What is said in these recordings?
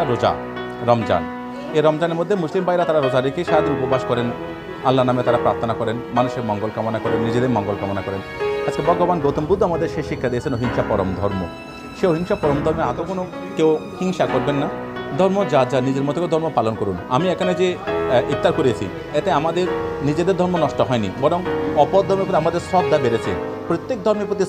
রোজা রমজান। এই রমজানের মধ্যে মুসলিম ভাইরা তারা রোজা রেখে সারাদিন উপবাস করেন, আল্লাহ নামে তারা প্রার্থনা করেন, মানুষের মঙ্গল কামনা করেন, নিজেদের মঙ্গল কামনা করেন। আজকে ভগবান গৌতম বুদ্ধ আমাদের সে শিক্ষা দিয়েছেন অহিংসা পরম ধর্ম। সে অহিংসা পরম ধর্মে আদৌ কোনো কেউ হিংসা করবেন না। ধর্ম যা যা নিজের মতো করে ধর্ম পালন করুন। আমি এখানে যে ইফতার করেছি এতে আমাদের নিজেদের ধর্ম নষ্ট হয়নি, বরং অপর ধর্মের প্রতি আমাদের শ্রদ্ধা বেড়েছে। প্রত্যেক ধর্মের প্রতি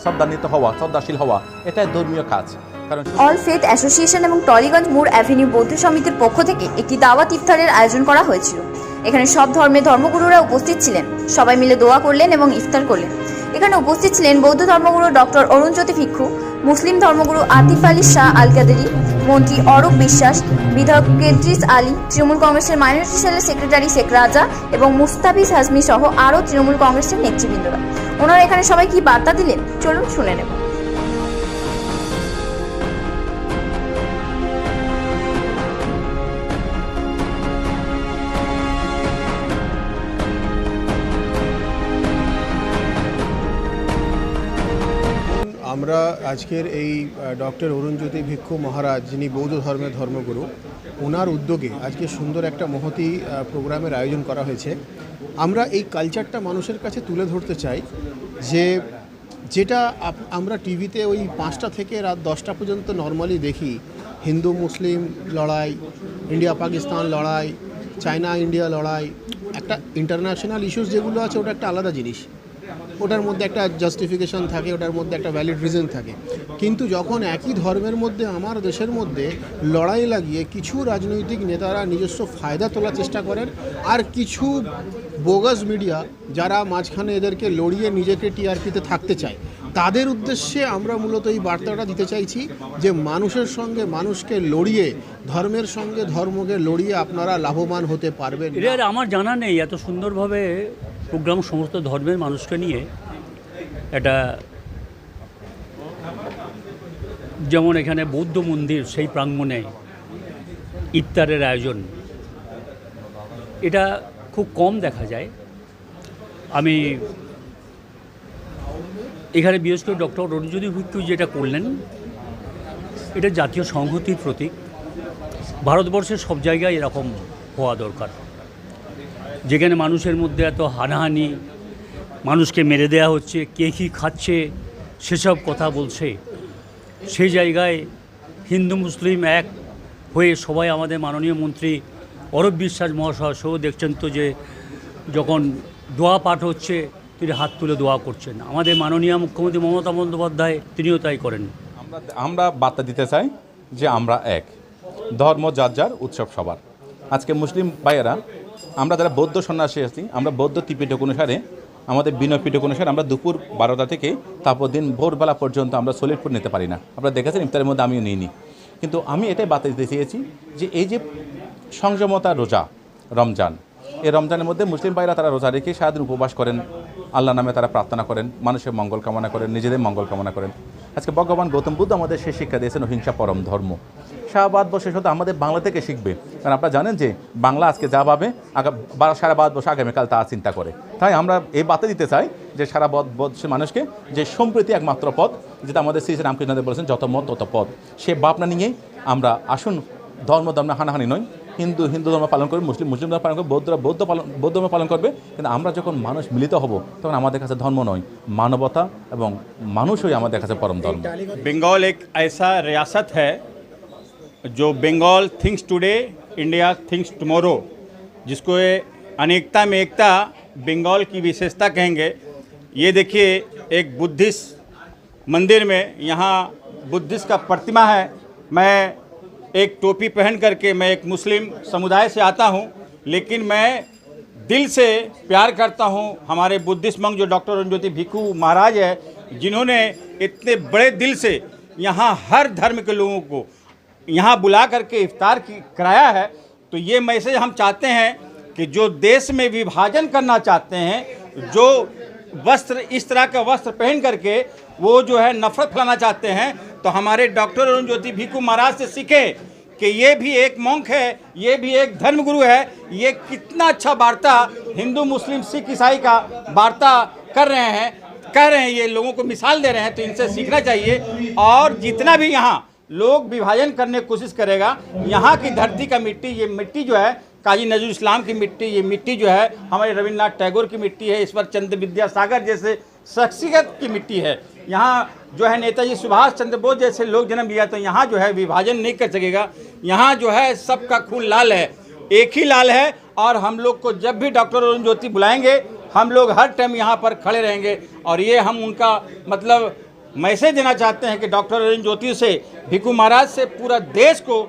শ্রদ্ধান্বিত হওয়া, শ্রদ্ধাশীল হওয়া, এটাই ধর্মীয় কাজ। কারণ অল ফেথ অ্যাসোসিয়েশন এবং টলিগঞ্জ মোড় অ্যাভিনিউ বৌদ্ধ সমিতির পক্ষ থেকে একটি দাওয়াত ইফতারের আয়োজন করা হয়েছিল। এখানে সব ধর্মের ধর্মগুরুরা উপস্থিত ছিলেন, সবাই মিলে দোয়া করলেন এবং ইফতার করলেন। এখানে উপস্থিত ছিলেন বৌদ্ধ ধর্মগুরু ডক্টর অরুণজ্যোতি ভিক্ষু, মুসলিম ধর্মগুরু আতিফ আলী শাহ আল কাদেরি, মন্ত্রী অরূপ বিশ্বাস, বিধায়ক কেদ্রিস আলী, তৃণমূল কংগ্রেসের মাইনরিটি সেলের সেক্রেটারি শেখ রাজা এবং মুস্তাফিজ হাজমি সহ আরও তৃণমূল কংগ্রেসের নেতৃবৃন্দরা। ওনারা এখানে সবাই কি বার্তা দিলেন চলুন শুনে নেব। আমরা আজকের এই ডক্টর অরুণজ্যোতি ভিক্ষু মহারাজ, যিনি বৌদ্ধ ধর্মের ধর্মগুরু, ওনার উদ্যোগে আজকে সুন্দর একটা মহতী প্রোগ্রামের আয়োজন করা হয়েছে। আমরা এই কালচারটা মানুষের কাছে তুলে ধরতে চাই যে যেটা আমরা টিভিতে ওই 5টা থেকে রাত 10টা পর্যন্ত নর্মালি দেখি, হিন্দু মুসলিম লড়াই, ইন্ডিয়া পাকিস্তান লড়াই, চায়না ইন্ডিয়া লড়াই, একটা ইন্টারন্যাশনাল ইস্যুস যেগুলো আছে ওটা একটা আলাদা জিনিস, ওটার মধ্যে একটা জাস্টিফিকেশন থাকে, ওটার মধ্যে একটা ভ্যালিড রিজন থাকে। কিন্তু যখন একই ধর্মের মধ্যে আমার দেশের মধ্যে লড়াই লাগিয়ে কিছু রাজনৈতিক নেতারা নিজস্ব ফায়দা তোলার চেষ্টা করেন, আর কিছু বোগাস মিডিয়া যারা মাঝখানে এদেরকে লড়িয়ে নিজেকে টিআরপিতে থাকতে চায়, তাদের উদ্দেশ্যে আমরা মূলত এই বার্তাটা দিতে চাইছি যে মানুষের সঙ্গে মানুষকে লড়িয়ে, ধর্মের সঙ্গে ধর্মকে লড়িয়ে আপনারা লাভবান হতে পারবেন। এটা আমার জানা নেই এত সুন্দরভাবে প্রোগ্রাম সমস্ত ধর্মের মানুষকে নিয়ে এটা, যেমন এখানে বৌদ্ধ মন্দির সেই প্রাঙ্গণে ইফতারের আয়োজন, এটা খুব কম দেখা যায়। আমি এখানে বিশেষ করে ডক্টর অরুণজ্যোতি ভিক্ষু যেটা করলেন, এটা জাতীয় সংহতির প্রতীক। ভারতবর্ষের সব জায়গায় এরকম হওয়া দরকার, যেখানে মানুষের মধ্যে এত হানাহানি, মানুষকে মেরে দেওয়া হচ্ছে, কে কী খাচ্ছে সেসব কথা বলছে, সেই জায়গায় হিন্দু মুসলিম এক হয়ে সবাই, আমাদের মাননীয় মন্ত্রী অরূপ বিশ্বাস মহাশয় সহ দেখছেন তো যে যখন দোয়া পাঠ হচ্ছে তিনি হাত তুলে দোয়া করছেন। আমাদের মাননীয় মুখ্যমন্ত্রী মমতা বন্দ্যোপাধ্যায় তিনিও তাই করেন। আমরা বার্তা দিতে চাই যে আমরা এক, ধর্ম যার যার, উৎসব সবার। আজকে মুসলিম ভাইয়েরা, আমরা যারা বৌদ্ধ সন্ন্যাসী আছি, আমরা বৌদ্ধ ত্রিপিটক অনুসারে, আমাদের বিনয় পিটক অনুসারে আমরা দুপুর 12টা থেকে তারপর দিন ভোরবেলা পর্যন্ত আমরা সলিড নিতে পারি না। আপনারা দেখেছেন ইফতারের মধ্যে আমিও নিইনি। কিন্তু আমি এটাই বার্তা দিতে চেয়েছি যে এই যে সংযমতা রোজা রমজান, এই রমজানের মধ্যে মুসলিম ভাইরা তারা রোজা রেখে সারাদিন উপবাস করেন, আল্লাহ নামে তারা প্রার্থনা করেন, মানুষের মঙ্গল কামনা করেন, নিজেদের মঙ্গল কামনা করেন। আজকে ভগবান গৌতম বুদ্ধ আমাদের সে শিক্ষা দিয়েছেন অহিংসা পরম ধর্ম। ভারতবর্ষে শুধু আমাদের বাংলা থেকে শিখবে, কারণ আপনারা জানেন যে বাংলা আজকে যা ভাবে সারা ভারতবর্ষ আগামীকাল তা চিন্তা করে। তাই আমরা এই বার্তা দিতে চাই যে সারা ভারতবর্ষের মানুষকে যে সম্প্রীতি একমাত্র পথ, যেটা আমাদের শ্রী রামকৃষ্ণদেব বলেছেন, যত মত তত পথ। সে ভাবনা নিয়ে আমরা আসুন, ধর্ম হানাহানি নয়, হিন্দু ধর্ম পালন করবে, মুসলিম ধর্ম পালন করবে, বৌদ্ধ ধর্ম পালন করবে। কিন্তু আমরা যখন মানুষ মিলিত হব তখন আমাদের কাছে ধর্ম নয়, মানবতা এবং মানুষই আমাদের কাছে পরম ধর্ম। बंगाल एक ऐसा रियासत है जो Bengal thinks today, India thinks tomorrow, जिसको अनेकता में एकता बंगाल की विशेषता कहेंगे। ये देखिए, एक बुद्धिस्ट मंदिर में यहाँ बुद्धिस्ट का प्रतिमा है। मैं एक टोपी पहन करके, मैं एक मुस्लिम समुदाय से आता हूँ, लेकिन मैं दिल से प्यार करता हूँ हमारे बुद्धिस्ट मंक जो डॉक्टर अरुणज्योति भिक्षु महाराज है, जिन्होंने इतने बड़े दिल से यहाँ हर धर्म के लोगों को यहाँ बुला करके इफ्तार कराया है। तो ये मैसेज हम चाहते हैं कि जो देश में विभाजन करना चाहते हैं, जो वस्त्र इस तरह का वस्त्र पहन करके वो जो है नफरत फैलाना चाहते हैं, तो हमारे डॉक्टर अरुणज्योति भिक्षु महाराज से सीखें कि ये भी एक मॉन्क है, ये भी एक धर्मगुरु है। ये कितना अच्छा वार्ता हिंदू मुस्लिम सिख ईसाई का वार्ता कर रहे हैं, कह रहे हैं, ये लोगों को मिसाल दे रहे हैं। तो इनसे सीखना चाहिए। और जितना भी यहाँ लोग विभाजन करने की कोशिश करेगा, यहाँ की धरती का मिट्टी, ये मिट्टी जो है काजी नजरुल इस्लाम की मिट्टी, ये मिट्टी जो है हमारे रविन्द्रनाथ टैगोर की मिट्टी है, ईश्वर चंद्र विद्यासागर जैसे शख्सियत की मिट्टी है। यहाँ जो है नेताजी सुभाष चंद्र बोस जैसे लोग जन्म लिया, तो यहाँ जो है विभाजन नहीं कर सकेगा। यहाँ जो है सबका खून लाल है, एक ही लाल है। और हम लोग को जब भी डॉक्टर अरुण ज्योति बुलाएंगे, हम लोग हर टाइम यहाँ पर खड़े रहेंगे। और ये हम उनका मतलब मैसेज देना चाहते हैं कि डॉक्टर अरुण ज्योति से, भिक्खू महाराज से पूरा देश को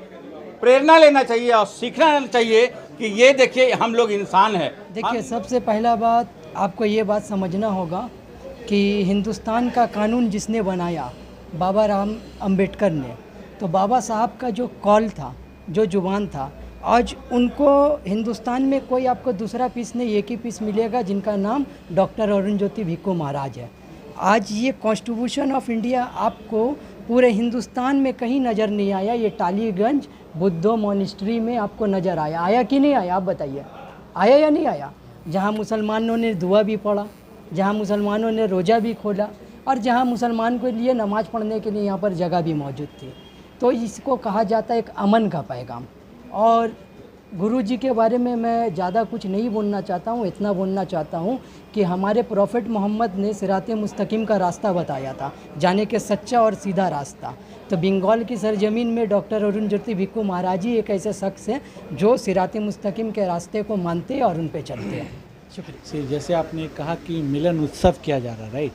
प्रेरणा लेना चाहिए और सीखना चाहिए कि ये देखिए हम लोग इंसान हैं। देखिए, सबसे पहला बात आपको ये बात समझना होगा कि हिंदुस्तान का कानून जिसने बनाया, बाबा राम अंबेडकर ने, तो बाबा साहब का जो कॉल था, जो जुबान था, आज उनको हिंदुस्तान में कोई आपको दूसरा पीस नहीं, एक ही पीस मिलेगा जिनका नाम डॉक्टर अरुण ज्योति भिक्खू महाराज है। आज ये कॉन्स्टिट्यूशन ऑफ इंडिया आपको पूरे हिंदुस्तान में कहीं नज़र नहीं आया, ये टालीगंज बुद्धो मॉनेस्ट्री में आपको नज़र आया। आया कि नहीं आया, आप बताइए, आया या नहीं आया? जहाँ मुसलमानों ने दुआ भी पढ़ा, जहाँ मुसलमानों ने रोज़ा भी खोला, और जहाँ मुसलमान के लिए नमाज़ पढ़ने के लिए यहाँ पर जगह भी मौजूद थी। तो इसको कहा जाता है एक अमन का पैगाम। और गुरु जी के बारे में मैं ज़्यादा कुछ नहीं बोलना चाहता हूँ, इतना बोलना चाहता हूँ कि हमारे प्रॉफिट मोहम्मद ने सिराते मुस्तकीम का रास्ता बताया था, जाने के सच्चा और सीधा रास्ता। तो बंगाल की सरजमीन में डॉक्टर अरुण ज्योति भिक्खू महाराज ही एक ऐसे शख्स हैं जो सिराते मुस्तकीम के रास्ते को मानते हैं और उन पे चलते हैं। शुक्रिया। जैसे आपने कहा कि मिलन उत्सव किया जा रहा है, राइट,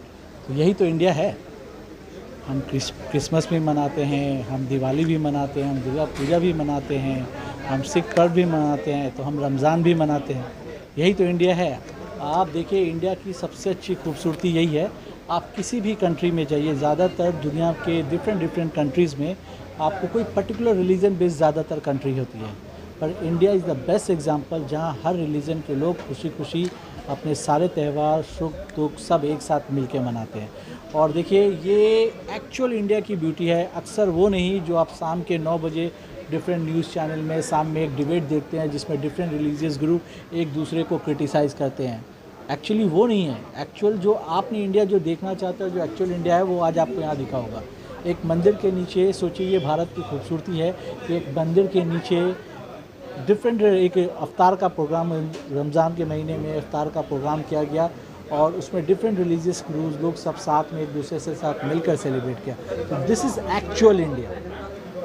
तो यही तो इंडिया है। हम क्रिसमस भी मनाते हैं, हम दिवाली भी मनाते हैं, हम दुर्गा पूजा भी मनाते हैं, हम सिख पर्व भी मनाते हैं, तो हम रमज़ान भी मनाते हैं। यही तो इंडिया है। आप देखिए, इंडिया की सबसे अच्छी खूबसूरती यही है। आप किसी भी कंट्री में जाइए, ज़्यादातर दुनिया के डिफरेंट कंट्रीज़ में आपको कोई पर्टिकुलर रिलीजन बेस्ड ज़्यादातर कंट्री होती है, पर India is the best example जहां हर रिलीजन के लोग खुशी खुशी अपने सारे त्यौहार, सुख दुख सब एक साथ मिलके मनाते हैं। और देखिए, ये एक्चुअल इंडिया की ब्यूटी है। अक्सर वो नहीं जो आप शाम के 9 बजे डिफरेंट न्यूज़ चैनल में शाम में एक डिबेट देखते हैं जिसमें डिफरेंट रिलीजियस ग्रुप एक दूसरे को क्रिटिसाइज़ करते हैं। एक्चुअली वो नहीं है। एक्चुअल जो आपने इंडिया जो देखना चाहते हो, जो एक्चुअल इंडिया है, वो आज आपको यहाँ दिखा होगा। एक मंदिर के नीचे, सोचिए ये भारत की खूबसूरती है कि एक मंदिर के नीचे डिफरेंट एक अफ्तार का प्रोग्राम, रमज़ान के महीने में अफ्तार का प्रोग्राम किया गया और उसमें डिफरेंट रिलीजियस ग्रुप्स लोग सब साथ में एक दूसरे से साथ मिलकर सेलिब्रेट किया। तो this is actual India.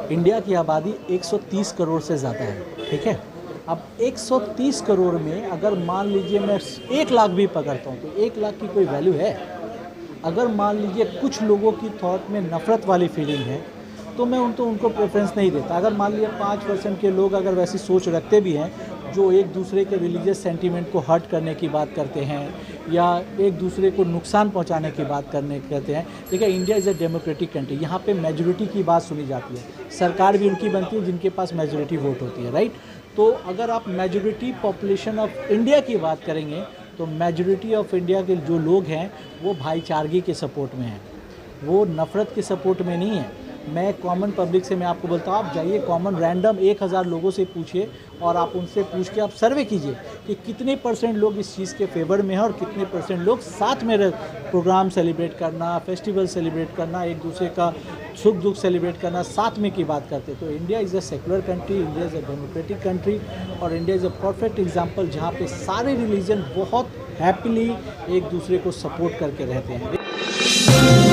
India की आबादी 130 करोड़ से ज़्यादा है, ठीक है। अब 130 करोड़ में अगर मान लीजिए मैं 1 लाख भी पकड़ता हूँ तो 1 लाख की कोई वैल्यू है? अगर मान लीजिए कुछ लोगों की थॉट में नफ़रत वाली फीलिंग है तो मैं उनको प्रेफरेंस नहीं देता। अगर मान लीजिए 5% के लोग अगर वैसी सोच रखते भी हैं जो एक दूसरे के रिलीजियस सेंटीमेंट को हर्ट करने की बात करते हैं या एक दूसरे को नुकसान पहुंचाने की बात करते हैं, देखिए India is a democratic country. यहाँ पे मेजॉरिटी की बात सुनी जाती है, सरकार भी उनकी बनती है जिनके पास मेजॉरिटी वोट होती है, राइट। तो अगर आप मेजॉरिटी पॉपुलेशन ऑफ इंडिया की बात करेंगे तो मेजॉरिटी ऑफ इंडिया के जो लोग हैं वो भाईचारगी के सपोर्ट में हैं, वो नफ़रत के सपोर्ट में नहीं है। मैं कॉमन पब्लिक से मैं आपको बोलता हूँ, आप जाइए कॉमन रैंडम 1000 लोगों से पूछिए और आप उनसे पूछ के आप सर्वे कीजिए कि कितने % लोग इस चीज़ के फेवर में हैं और कितने % लोग साथ में प्रोग्राम सेलिब्रेट करना, फेस्टिवल सेलिब्रेट करना, एक दूसरे का सुख दुख सेलिब्रेट करना, साथ में की बात करते। तो India is a secular country, India is a democratic country और India is a perfect example जहाँ पे सारे रिलीजन बहुत हैप्पीली एक दूसरे को सपोर्ट करके रहते हैं।